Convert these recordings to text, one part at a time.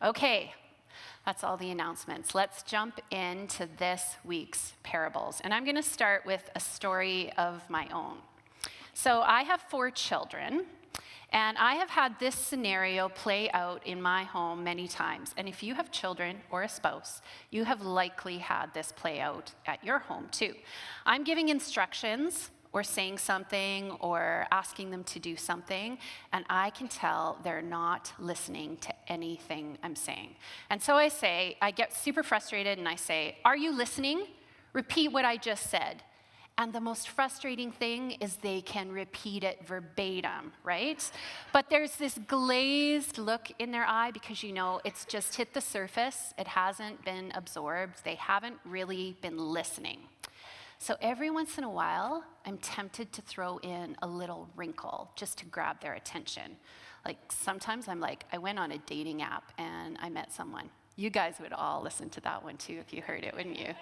Okay, that's all the announcements. Let's jump into this week's parables. And I'm going to start with a story of my own. So I have 4 children, and I have had this scenario play out in my home many times. And if you have children or a spouse, you have likely had this play out at your home too. I'm giving instructions or saying something or asking them to do something, and I can tell they're not listening to anything I'm saying. And so I get super frustrated and I say, "Are you listening? Repeat what I just said." And the most frustrating thing is they can repeat it verbatim, right? But there's this glazed look in their eye because it's just hit the surface. It hasn't been absorbed. They haven't really been listening. So every once in a while, I'm tempted to throw in a little wrinkle just to grab their attention. Like sometimes I'm like, I went on a dating app and I met someone. You guys would all listen to that one too if you heard it, wouldn't you?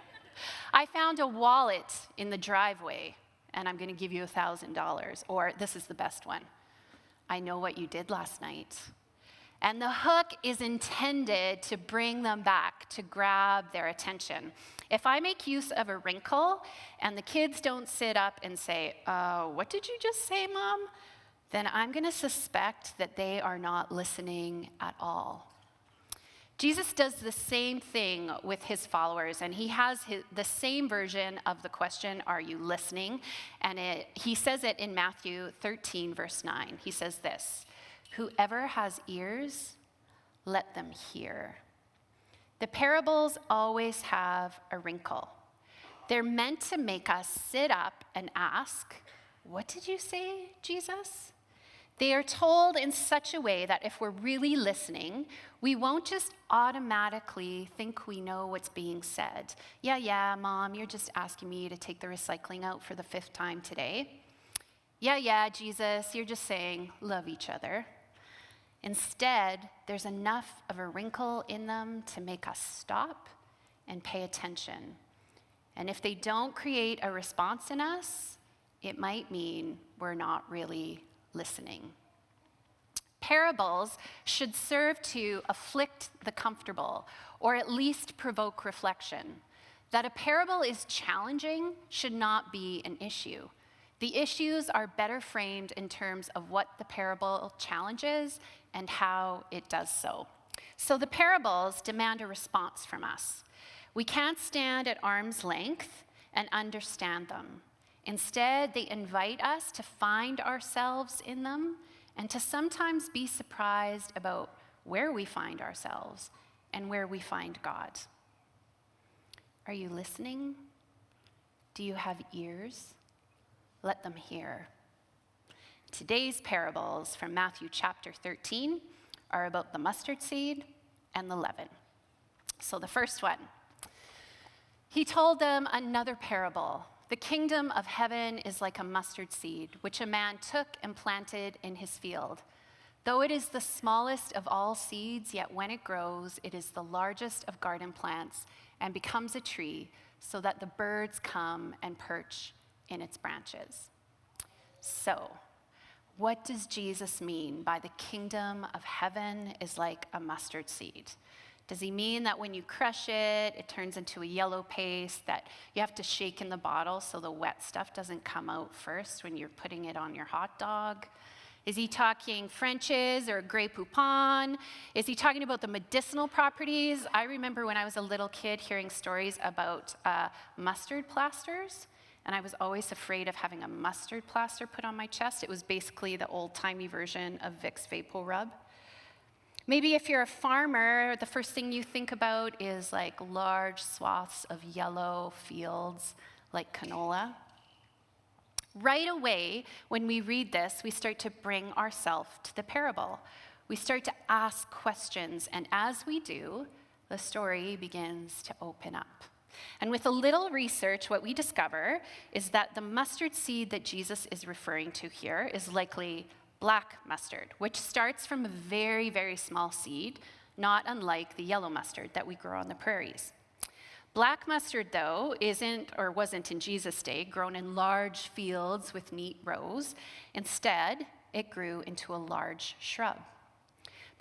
I found a wallet in the driveway and I'm going to give you $1,000. Or this is the best one. I know what you did last night. And the hook is intended to bring them back, to grab their attention. If I make use of a wrinkle and the kids don't sit up and say, "What did you just say, Mom?" then I'm going to suspect that they are not listening at all. Jesus does the same thing with his followers, and he has the same version of the question, "Are you listening?" And he says it in Matthew 13, verse 9. He says this, "Whoever has ears, let them hear." The parables always have a wrinkle. They're meant to make us sit up and ask, "What did you say, Jesus?" They are told in such a way that if we're really listening, we won't just automatically think we know what's being said. Yeah, Mom, you're just asking me to take the recycling out for the 5th time today. Yeah, Jesus, you're just saying, love each other. Instead, there's enough of a wrinkle in them to make us stop and pay attention. And if they don't create a response in us, it might mean we're not really listening. Parables should serve to afflict the comfortable, or at least provoke reflection. That a parable is challenging should not be an issue. The issues are better framed in terms of what the parable challenges and how it does so. So the parables demand a response from us. We can't stand at arm's length and understand them. Instead, they invite us to find ourselves in them and to sometimes be surprised about where we find ourselves and where we find God. Are you listening? Do you have ears? Let them hear. Today's parables from Matthew chapter 13 are about the mustard seed and the leaven. So the first one, he told them another parable. The kingdom of heaven is like a mustard seed, which a man took and planted in his field. Though it is the smallest of all seeds, yet when it grows, it is the largest of garden plants and becomes a tree, so that the birds come and perch in its branches. So, what does Jesus mean by the kingdom of heaven is like a mustard seed? Does he mean that when you crush it, it turns into a yellow paste that you have to shake in the bottle so the wet stuff doesn't come out first when you're putting it on your hot dog? Is he talking French's or Grey Poupon? Is he talking about the medicinal properties? I remember when I was a little kid hearing stories about mustard plasters, and I was always afraid of having a mustard plaster put on my chest. It was basically the old-timey version of Vicks VapoRub. Maybe if you're a farmer, the first thing you think about is like large swaths of yellow fields like canola. Right away, when we read this, we start to bring ourselves to the parable. We start to ask questions, and as we do, the story begins to open up. And with a little research, what we discover is that the mustard seed that Jesus is referring to here is likely black mustard, which starts from a very, very small seed, not unlike the yellow mustard that we grow on the prairies. Black mustard, though, isn't or wasn't in Jesus' day grown in large fields with neat rows. Instead, it grew into a large shrub.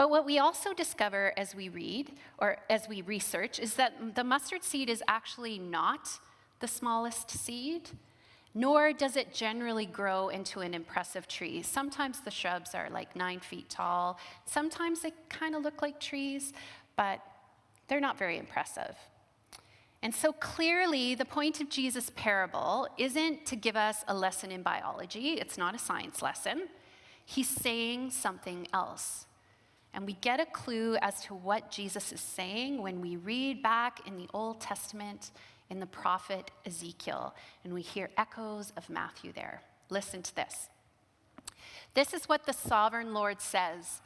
But what we also discover as we read or as we research is that the mustard seed is actually not the smallest seed, nor does it generally grow into an impressive tree. Sometimes the shrubs are like 9 feet tall. Sometimes they kind of look like trees, but they're not very impressive. And so clearly, the point of Jesus' parable isn't to give us a lesson in biology. It's not a science lesson. He's saying something else. And we get a clue as to what Jesus is saying when we read back in the Old Testament in the prophet Ezekiel, and we hear echoes of Matthew there. Listen to this. This is what the sovereign Lord says.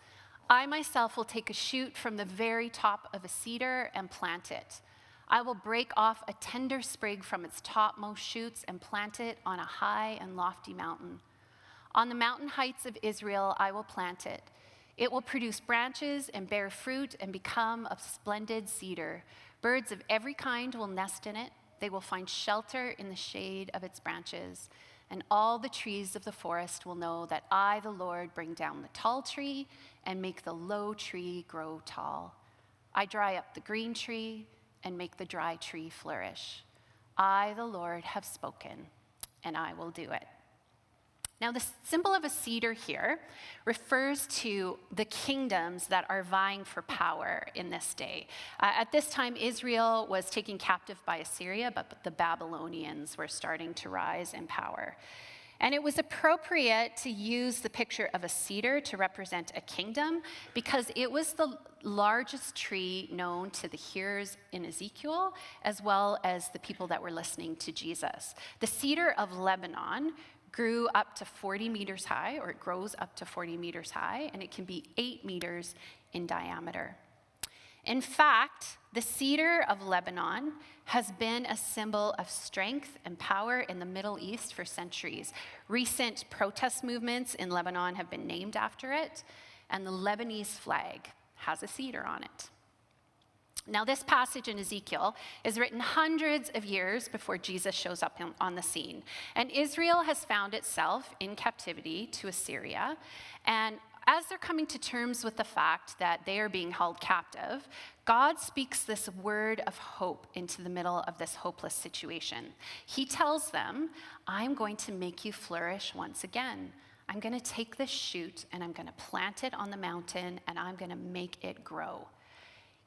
I myself will take a shoot from the very top of a cedar and plant it. I will break off a tender sprig from its topmost shoots and plant it on a high and lofty mountain. On the mountain heights of Israel, I will plant it. It will produce branches and bear fruit and become a splendid cedar. Birds of every kind will nest in it. They will find shelter in the shade of its branches. And all the trees of the forest will know that I, the Lord, bring down the tall tree and make the low tree grow tall. I dry up the green tree and make the dry tree flourish. I, the Lord, have spoken, and I will do it. Now, the symbol of a cedar here refers to the kingdoms that are vying for power in this day. At this time, Israel was taken captive by Assyria, but the Babylonians were starting to rise in power. And it was appropriate to use the picture of a cedar to represent a kingdom because it was the largest tree known to the hearers in Ezekiel, as well as the people that were listening to Jesus. The cedar of Lebanon grew up to 40 meters high, or it grows up to 40 meters high, and it can be 8 meters in diameter. In fact, the cedar of Lebanon has been a symbol of strength and power in the Middle East for centuries. Recent protest movements in Lebanon have been named after it, and the Lebanese flag has a cedar on it. Now, this passage in Ezekiel is written hundreds of years before Jesus shows up on the scene. And Israel has found itself in captivity to Assyria. And as they're coming to terms with the fact that they are being held captive, God speaks this word of hope into the middle of this hopeless situation. He tells them, I'm going to make you flourish once again. I'm going to take this shoot and I'm going to plant it on the mountain and I'm going to make it grow.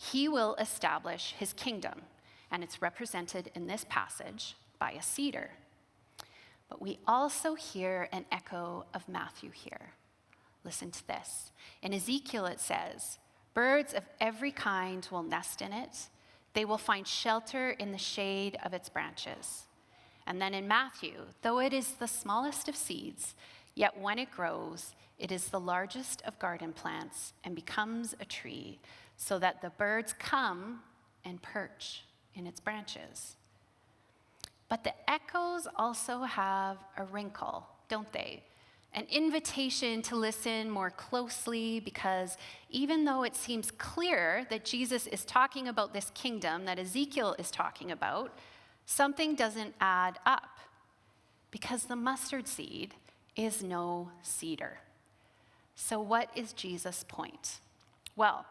He will establish his kingdom, and it's represented in this passage by a cedar. But we also hear an echo of Matthew here. Listen to this. In Ezekiel it says, birds of every kind will nest in it. They will find shelter in the shade of its branches. And then in Matthew, though it is the smallest of seeds, yet when it grows, it is the largest of garden plants and becomes a tree, so that the birds come and perch in its branches. But the echoes also have a wrinkle, don't they? An invitation to listen more closely, because even though it seems clear that Jesus is talking about this kingdom that Ezekiel is talking about, something doesn't add up, because the mustard seed is no cedar. So what is Jesus' point? Well,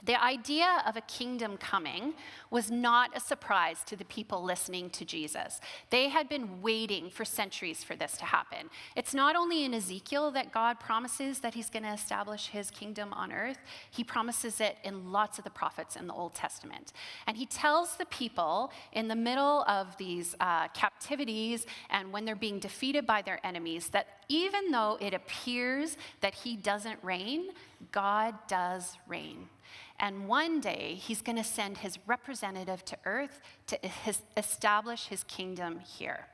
the idea of a kingdom coming was not a surprise to the people listening to Jesus. They had been waiting for centuries for this to happen. It's not only in Ezekiel that God promises that he's going to establish his kingdom on earth. He promises it in lots of the prophets in the Old Testament. And he tells the people in the middle of these captivities and when they're being defeated by their enemies that even though it appears that he doesn't reign, God does reign. And one day, he's going to send his representative to earth to establish his kingdom here.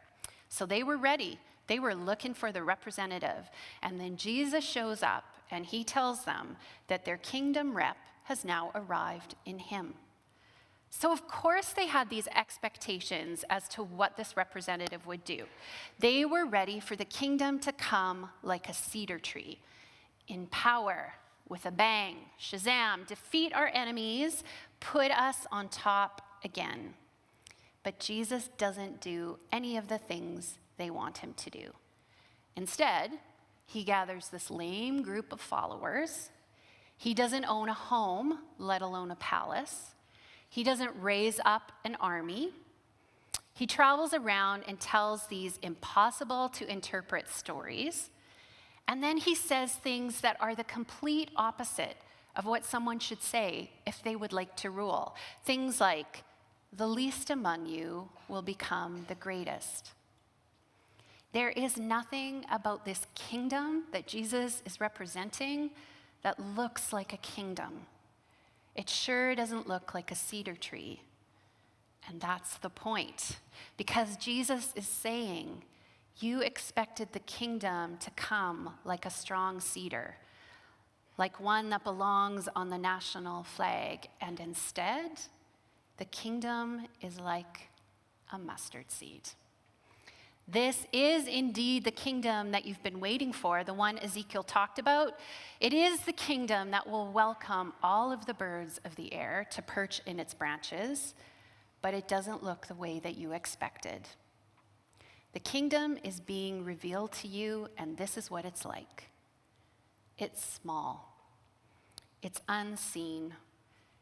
So they were ready. They were looking for the representative. And then Jesus shows up, and he tells them that their kingdom rep has now arrived in him. So of course they had these expectations as to what this representative would do. They were ready for the kingdom to come like a cedar tree, in power, with a bang, Shazam, defeat our enemies, put us on top again. But Jesus doesn't do any of the things they want him to do. Instead, he gathers this lame group of followers. He doesn't own a home, let alone a palace. He doesn't raise up an army. He travels around and tells these impossible to interpret stories. And then he says things that are the complete opposite of what someone should say if they would like to rule. Things like, the least among you will become the greatest. There is nothing about this kingdom that Jesus is representing that looks like a kingdom. It sure doesn't look like a cedar tree. And that's the point. Because Jesus is saying, you expected the kingdom to come like a strong cedar, like one that belongs on the national flag. And instead, the kingdom is like a mustard seed. This is indeed the kingdom that you've been waiting for, the one Ezekiel talked about. It is the kingdom that will welcome all of the birds of the air to perch in its branches, but it doesn't look the way that you expected. The kingdom is being revealed to you, and this is what it's like. It's small. It's unseen.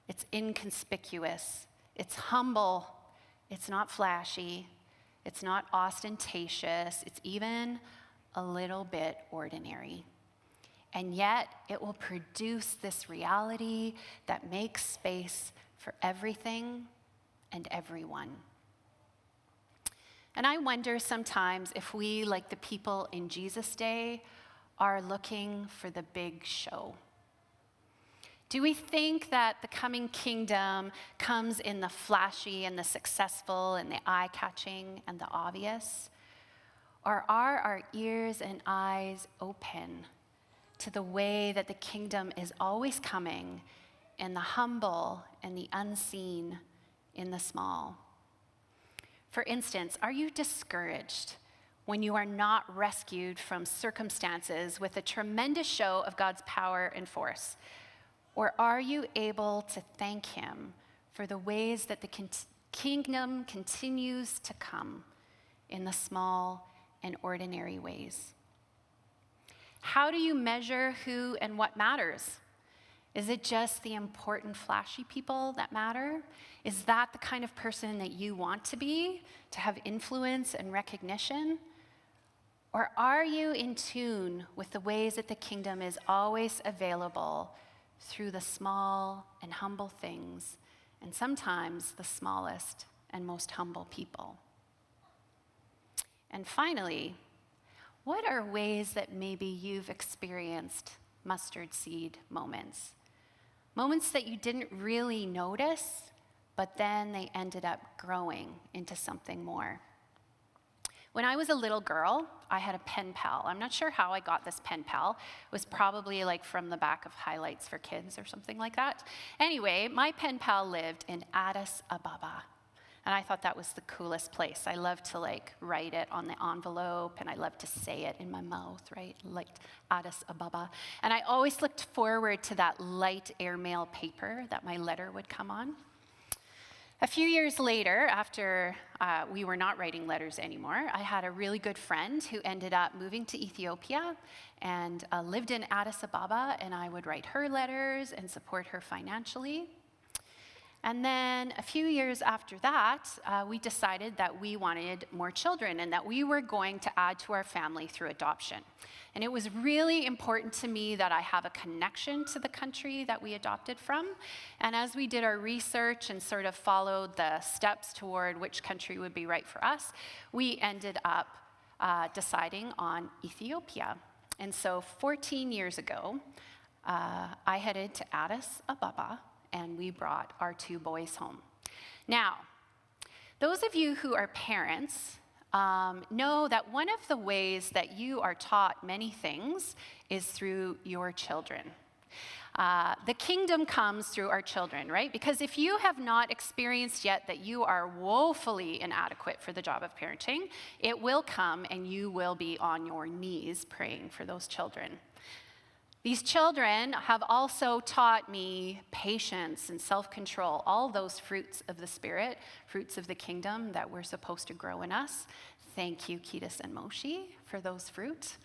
It's inconspicuous. It's humble. It's not flashy. It's not ostentatious. It's even a little bit ordinary. And yet, it will produce this reality that makes space for everything and everyone. And I wonder sometimes if we, like the people in Jesus' day, are looking for the big show. Do we think that the coming kingdom comes in the flashy and the successful and the eye-catching and the obvious? Or are our ears and eyes open to the way that the kingdom is always coming in the humble and the unseen, in the small? For instance, are you discouraged when you are not rescued from circumstances with a tremendous show of God's power and force? Or are you able to thank him for the ways that the kingdom continues to come in the small and ordinary ways? How do you measure who and what matters? Is it just the important, flashy people that matter? Is that the kind of person that you want to be, to have influence and recognition? Or are you in tune with the ways that the kingdom is always available through the small and humble things, and sometimes the smallest and most humble people? And finally, what are ways that maybe you've experienced mustard seed moments? Moments that you didn't really notice, but then they ended up growing into something more. When I was a little girl, I had a pen pal. I'm not sure how I got this pen pal. It was probably like from the back of Highlights for Kids or something like that. Anyway, my pen pal lived in Addis Ababa. And I thought that was the coolest place. I loved to write it on the envelope, and I loved to say it in my mouth, right? Like Addis Ababa. And I always looked forward to that light airmail paper that my letter would come on. A few years later, after we were not writing letters anymore, I had a really good friend who ended up moving to Ethiopia and lived in Addis Ababa, and I would write her letters and support her financially. And then a few years after that, we decided that we wanted more children and that we were going to add to our family through adoption. And it was really important to me that I have a connection to the country that we adopted from. And as we did our research and sort of followed the steps toward which country would be right for us, we ended up deciding on Ethiopia. And so 14 years ago, I headed to Addis Ababa, and we brought our 2 boys home. Now, those of you who are parents know that one of the ways that you are taught many things is through your children. The kingdom comes through our children, right? Because if you have not experienced yet that you are woefully inadequate for the job of parenting, it will come and you will be on your knees praying for those children. These children have also taught me patience and self-control, all those fruits of the Spirit, fruits of the kingdom that we're supposed to grow in us. Thank you, Ketis and Moshi, for those fruits.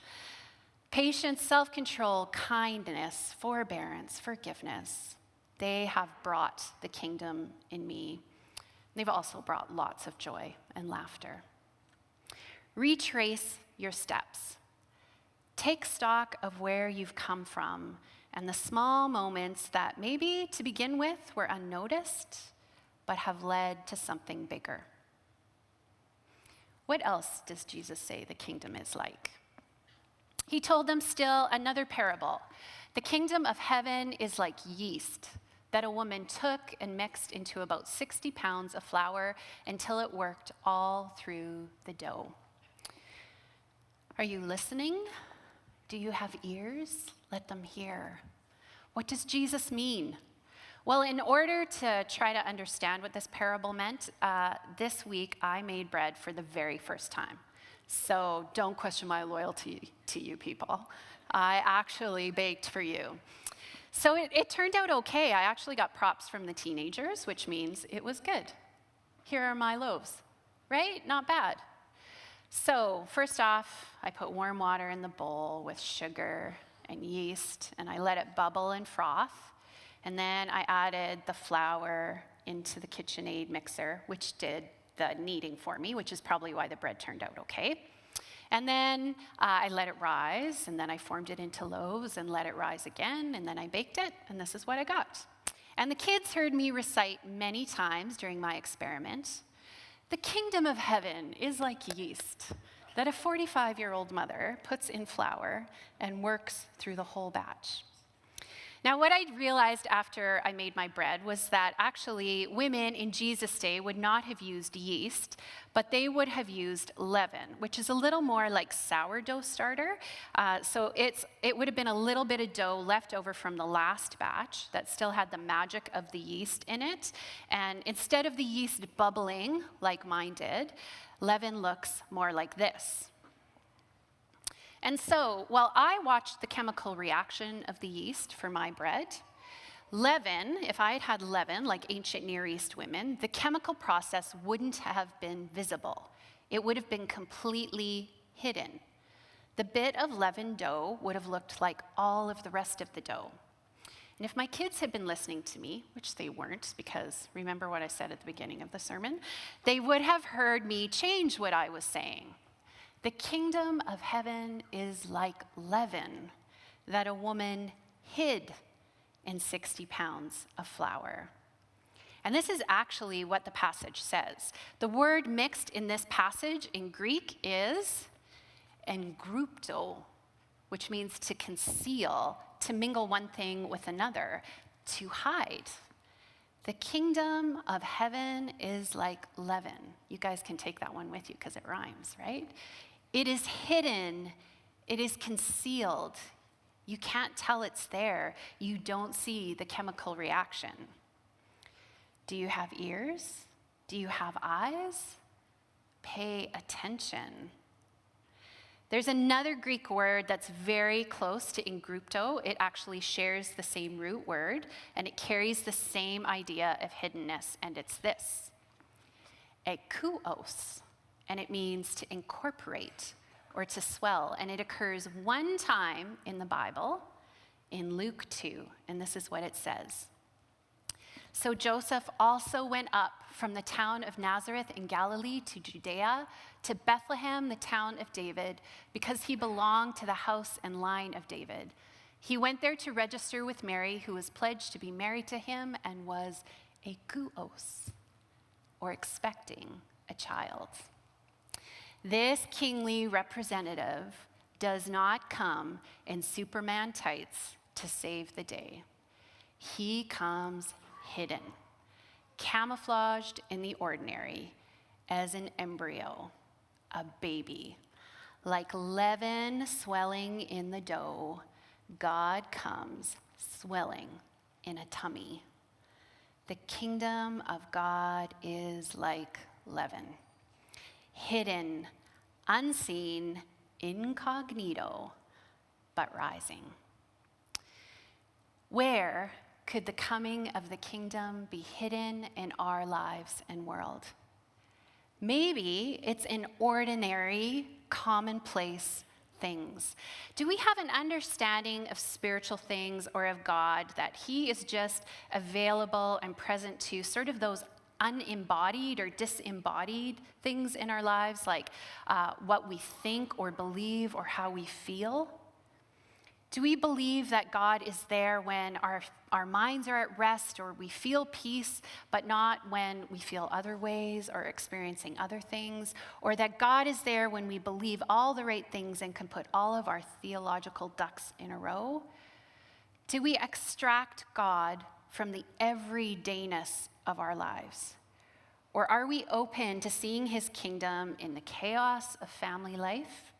Patience, self-control, kindness, forbearance, forgiveness. They have brought the kingdom in me. They've also brought lots of joy and laughter. Retrace your steps. Take stock of where you've come from and the small moments that maybe to begin with were unnoticed, but have led to something bigger. What else does Jesus say the kingdom is like? He told them still another parable. The kingdom of heaven is like yeast that a woman took and mixed into about 60 pounds of flour until it worked all through the dough. Are you listening? Do you have ears? Let them hear. What does Jesus mean? Well, in order to try to understand what this parable meant, this week I made bread for the very first time. So don't question my loyalty to you people. I actually baked for you. So it turned out okay. I actually got props from the teenagers, which means it was good. Here are my loaves, right? Not bad. So first off, I put warm water in the bowl with sugar and yeast, and I let it bubble and froth. And then I added the flour into the KitchenAid mixer, which did the kneading for me, which is probably why the bread turned out okay. And then I let it rise, and then I formed it into loaves and let it rise again, and then I baked it, and this is what I got. And the kids heard me recite many times during my experiment, "The kingdom of heaven is like yeast that a 45-year-old mother puts in flour and works through the whole batch." Now, what I realized after I made my bread was that actually women in Jesus' day would not have used yeast, but they would have used leaven, which is a little more like sourdough starter. So it would have been a little bit of dough left over from the last batch that still had the magic of the yeast in it. And instead of the yeast bubbling like mine did, leaven looks more like this. And so, while I watched the chemical reaction of the yeast for my bread, leaven, if I had had leaven like ancient Near East women, the chemical process wouldn't have been visible. It would have been completely hidden. The bit of leavened dough would have looked like all of the rest of the dough. And if my kids had been listening to me, which they weren't, because remember what I said at the beginning of the sermon, they would have heard me change what I was saying. The kingdom of heaven is like leaven that a woman hid in 60 pounds of flour. And this is actually what the passage says. The word mixed in this passage in Greek is engrupto, which means to conceal, to mingle one thing with another, to hide. The kingdom of heaven is like leaven. You guys can take that one with you because it rhymes, right? It is hidden. It is concealed. You can't tell it's there. You don't see the chemical reaction. Do you have ears? Do you have eyes? Pay attention. There's another Greek word that's very close to engrupto. It actually shares the same root word, and it carries the same idea of hiddenness, and it's this: ekouos. And it means to incorporate or to swell. And it occurs one time in the Bible, in Luke 2, and this is what it says. "So Joseph also went up from the town of Nazareth in Galilee to Judea, to Bethlehem, the town of David, because he belonged to the house and line of David. He went there to register with Mary, who was pledged to be married to him and was ekouos, or expecting a child." This kingly representative does not come in Superman tights to save the day. He comes hidden, camouflaged in the ordinary, as an embryo, a baby. Like leaven swelling in the dough, God comes swelling in a tummy. The kingdom of God is like leaven. Hidden, unseen, incognito, but rising. Where could the coming of the kingdom be hidden in our lives and world? Maybe it's in ordinary, commonplace things? Do we have an understanding of spiritual things or of God that he is just available and present to sort of those unembodied or disembodied things in our lives, like what we think or believe or how we feel? Do we believe that God is there when our minds are at rest or we feel peace, but not when we feel other ways or experiencing other things? Or that God is there when we believe all the right things and can put all of our theological ducks in a row? Do we extract God from the everydayness of our lives? Or are we open to seeing his kingdom in the chaos of family life?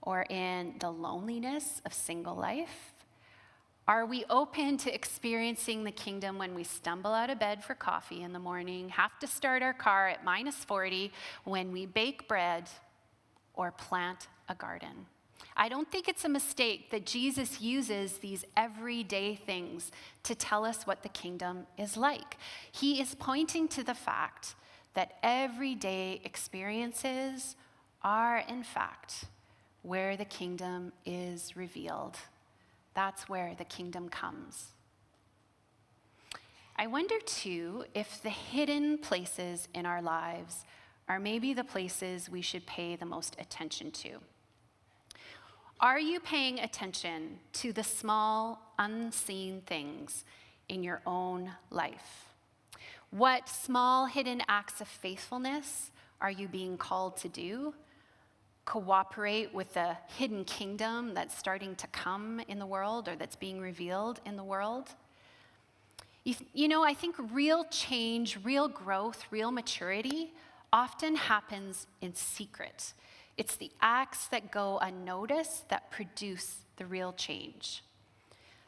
Or in the loneliness of single life? Are we open to experiencing the kingdom when we stumble out of bed for coffee in the morning, have to start our car at -40, when we bake bread or plant a garden? I don't think it's a mistake that Jesus uses these everyday things to tell us what the kingdom is like. He is pointing to the fact that everyday experiences are, in fact, where the kingdom is revealed. That's where the kingdom comes. I wonder too if the hidden places in our lives are maybe the places we should pay the most attention to. Are you paying attention to the small, unseen things in your own life? What small, hidden acts of faithfulness are you being called to do? Cooperate with the hidden kingdom that's starting to come in the world or that's being revealed in the world? You know, I think real change, real growth, real maturity often happens in secret. It's the acts that go unnoticed that produce the real change.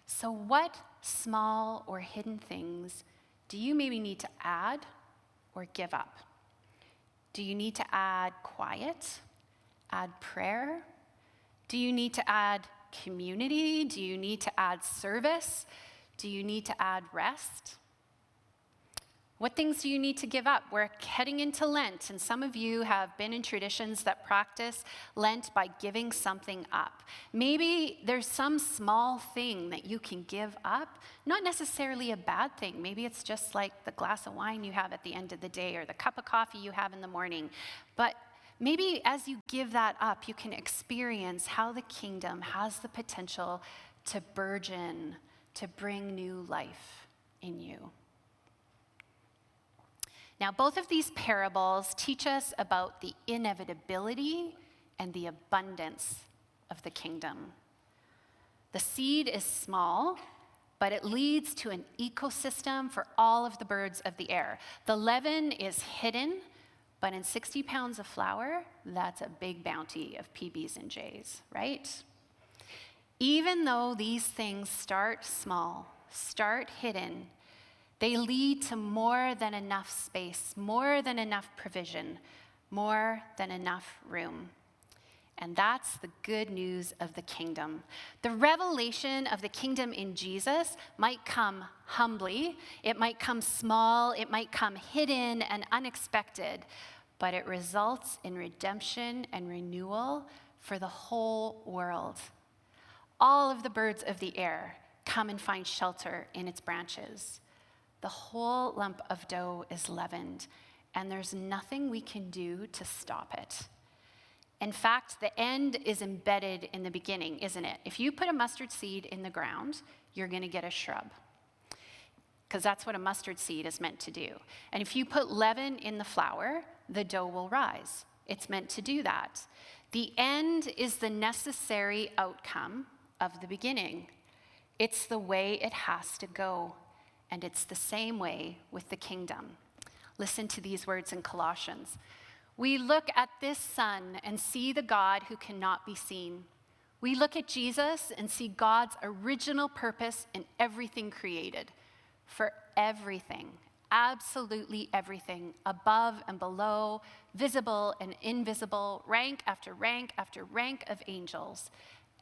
So what small or hidden things do you maybe need to add or give up? Do you need to add quiet? Add prayer? Do you need to add community? Do you need to add service? Do you need to add rest? What things do you need to give up? We're heading into Lent, and some of you have been in traditions that practice Lent by giving something up. Maybe there's some small thing that you can give up, not necessarily a bad thing. Maybe it's just like the glass of wine you have at the end of the day or the cup of coffee you have in the morning. But maybe as you give that up, you can experience how the kingdom has the potential to burgeon, to bring new life in you. Now, both of these parables teach us about the inevitability and the abundance of the kingdom. The seed is small, but it leads to an ecosystem for all of the birds of the air. The leaven is hidden, but in 60 pounds of flour, that's a big bounty of PBs and Js, right? Even though these things start small, start hidden, they lead to more than enough space, more than enough provision, more than enough room. And that's the good news of the kingdom. The revelation of the kingdom in Jesus might come humbly, it might come small, it might come hidden and unexpected, but it results in redemption and renewal for the whole world. All of the birds of the air come and find shelter in its branches. The whole lump of dough is leavened, and there's nothing we can do to stop it. In fact, the end is embedded in the beginning, isn't it? If you put a mustard seed in the ground, you're going to get a shrub, because that's what a mustard seed is meant to do. And if you put leaven in the flour, the dough will rise. It's meant to do that. The end is the necessary outcome of the beginning. It's the way it has to go. And it's the same way with the kingdom. Listen to these words in Colossians. We look at this Son and see the God who cannot be seen. We look at Jesus and see God's original purpose in everything created. For everything, absolutely everything, above and below, visible and invisible, rank after rank after rank of angels.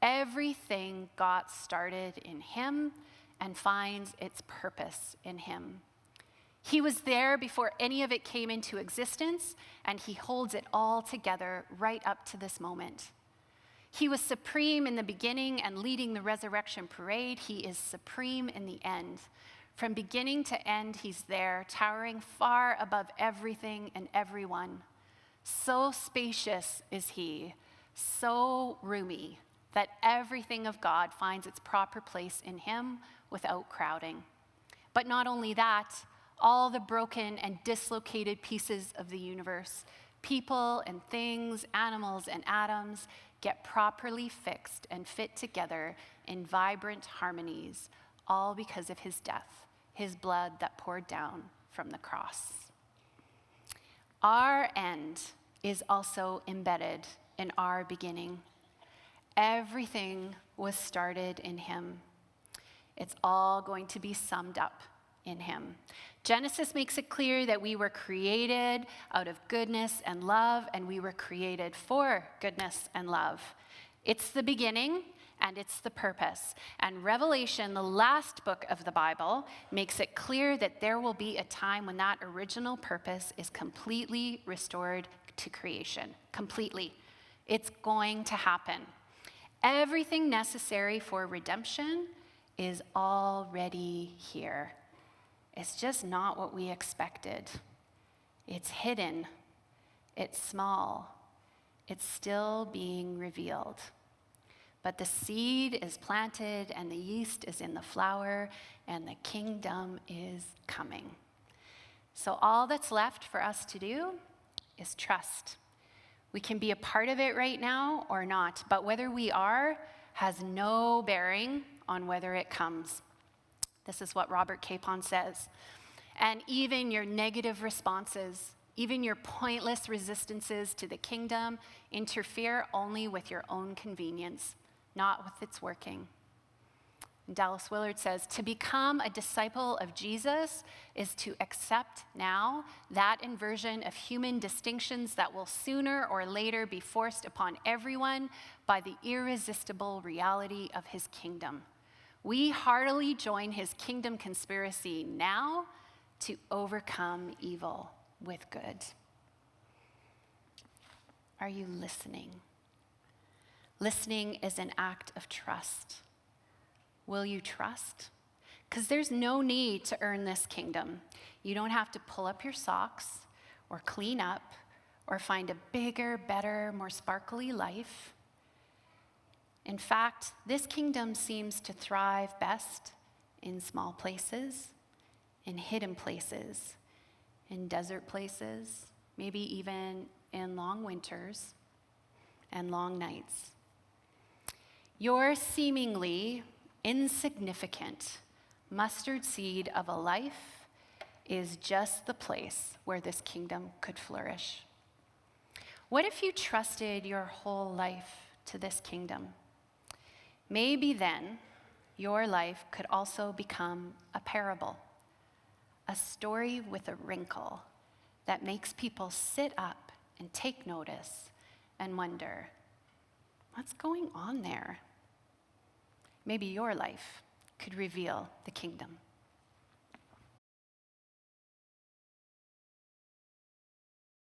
Everything got started in him and finds its purpose in him. He was there before any of it came into existence, and he holds it all together right up to this moment. He was supreme in the beginning and leading the resurrection parade. He is supreme in the end. From beginning to end, he's there, towering far above everything and everyone. So spacious is he, so roomy, that everything of God finds its proper place in him without crowding. But not only that, all the broken and dislocated pieces of the universe, people and things, animals and atoms, get properly fixed and fit together in vibrant harmonies, all because of his death, his blood that poured down from the cross. Our end is also embedded in our beginning. Everything was started in him. It's all going to be summed up in him. Genesis makes it clear that we were created out of goodness and love, and we were created for goodness and love. It's the beginning, and it's the purpose. And Revelation, the last book of the Bible, makes it clear that there will be a time when that original purpose is completely restored to creation. Completely. It's going to happen. Everything necessary for redemption is already here. It's just not what we expected. It's hidden. It's small. It's still being revealed. But the seed is planted, and the yeast is in the flour, and the kingdom is coming. So all that's left for us to do is trust. We can be a part of it right now or not, but whether we are has no bearing on whether it comes. This is what Robert Capon says. And even your negative responses, even your pointless resistances to the kingdom, interfere only with your own convenience, not with its working. And Dallas Willard says, to become a disciple of Jesus is to accept now that inversion of human distinctions that will sooner or later be forced upon everyone by the irresistible reality of his kingdom. We heartily join his kingdom conspiracy now to overcome evil with good. Are you listening? Listening is an act of trust. Will you trust? Because there's no need to earn this kingdom. You don't have to pull up your socks or clean up or find a bigger, better, more sparkly life. In fact, this kingdom seems to thrive best in small places, in hidden places, in desert places, maybe even in long winters and long nights. Your seemingly insignificant mustard seed of a life is just the place where this kingdom could flourish. What if you trusted your whole life to this kingdom? Maybe then your life could also become a parable, a story with a wrinkle that makes people sit up and take notice and wonder, what's going on there? Maybe your life could reveal the kingdom.